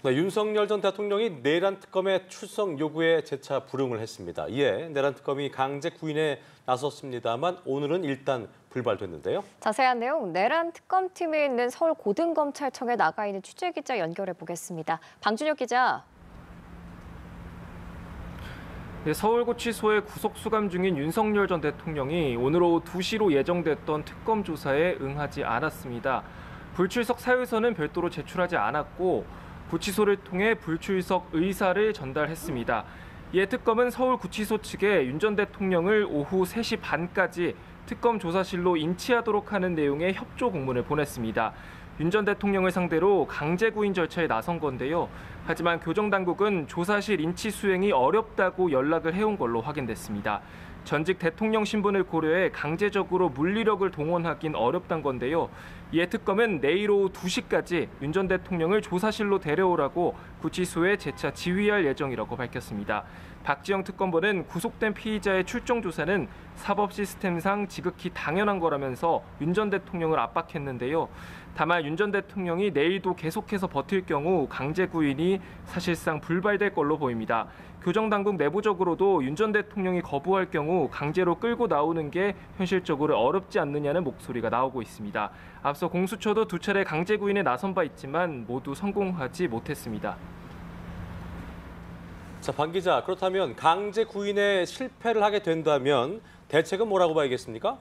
네, 윤석열 전 대통령이 내란 특검의 출석 요구에 재차 불응을 했습니다. 이에 내란 특검이 강제 구인에 나섰습니다만 오늘은 일단 불발됐는데요. 자세한 내용 내란 특검팀에 있는 서울 고등검찰청에 나가 있는 취재기자 연결해 보겠습니다. 방준혁 기자. 네, 서울구치소에 구속 수감 중인 윤석열 전 대통령이 오늘 오후 2시로 예정됐던 특검 조사에 응하지 않았습니다. 불출석 사유서는 별도로 제출하지 않았고 구치소를 통해 불출석 의사를 전달했습니다. 이에 특검은 서울구치소 측에 윤 전 대통령을 오후 3시 반까지 특검 조사실로 인치하도록 하는 내용의 협조 공문을 보냈습니다. 윤 전 대통령을 상대로 강제 구인 절차에 나선 건데요. 하지만 교정당국은 조사실 인치 수행이 어렵다고 연락을 해온 걸로 확인됐습니다. 전직 대통령 신분을 고려해 강제적으로 물리력을 동원하긴 어렵단 건데요. 이에 특검은 내일 오후 2시까지 윤 전 대통령을 조사실로 데려오라고 구치소에 재차 지휘할 예정이라고 밝혔습니다. 박지영 특검보는 구속된 피의자의 출정 조사는 사법 시스템상 지극히 당연한 거라면서 윤 전 대통령을 압박했는데요. 다만 윤 전 대통령이 내일도 계속해서 버틸 경우 강제 구인이 사실상 불발될 걸로 보입니다. 교정당국 내부적으로도 윤 전 대통령이 거부할 경우 강제로 끌고 나오는 게 현실적으로 어렵지 않느냐는 목소리가 나오고 있습니다. 앞서 공수처도 2차례 강제 구인에 나선 바 있지만 모두 성공하지 못했습니다. 자, 방 기자, 그렇다면 강제 구인에 실패를 하게 된다면 대책은 뭐라고 봐야겠습니까?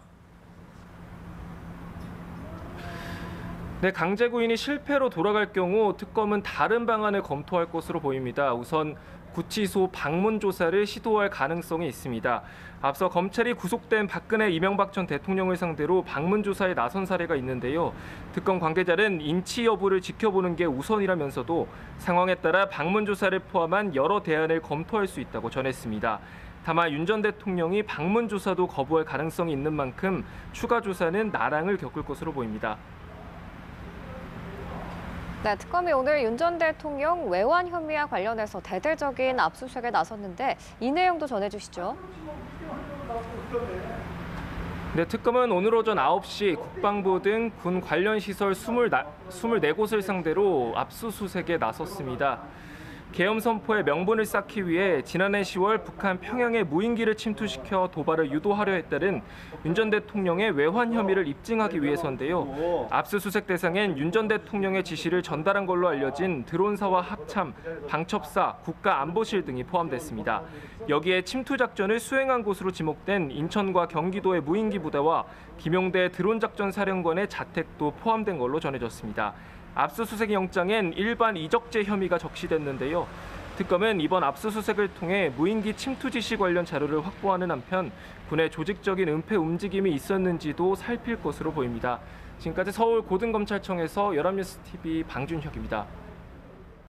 네, 강제 구인이 실패로 돌아갈 경우 특검은 다른 방안을 검토할 것으로 보입니다. 우선 구치소 방문 조사를 시도할 가능성이 있습니다. 앞서 검찰이 구속된 박근혜 이명박 전 대통령을 상대로 방문 조사에 나선 사례가 있는데요. 특검 관계자는 인치 여부를 지켜보는 게 우선이라면서도 상황에 따라 방문 조사를 포함한 여러 대안을 검토할 수 있다고 전했습니다. 다만 윤 전 대통령이 방문 조사도 거부할 가능성이 있는 만큼 추가 조사는 난항을 겪을 것으로 보입니다. 네, 특검이 오늘 윤 전 대통령 외환 혐의와 관련해서 대대적인 압수수색에 나섰는데 이 내용도 전해주시죠. 네, 특검은 오늘 오전 9시 국방부 등 군 관련 시설 24곳을 상대로 압수수색에 나섰습니다. 계엄 선포의 명분을 쌓기 위해 지난해 10월 북한 평양에 무인기를 침투시켜 도발을 유도하려 했다는 윤 전 대통령의 외환 혐의를 입증하기 위해서인데요. 압수수색 대상엔 윤 전 대통령의 지시를 전달한 걸로 알려진 드론사와 합참, 방첩사, 국가안보실 등이 포함됐습니다. 여기에 침투 작전을 수행한 곳으로 지목된 인천과 경기도의 무인기 부대와 김용대 드론작전 사령관의 자택도 포함된 걸로 전해졌습니다. 압수수색 영장엔 일반 이적죄 혐의가 적시됐는데요. 특검은 이번 압수수색을 통해 무인기 침투 지시 관련 자료를 확보하는 한편 군의 조직적인 은폐 움직임이 있었는지도 살필 것으로 보입니다. 지금까지 서울 고등검찰청에서 연합뉴스TV 방준혁입니다.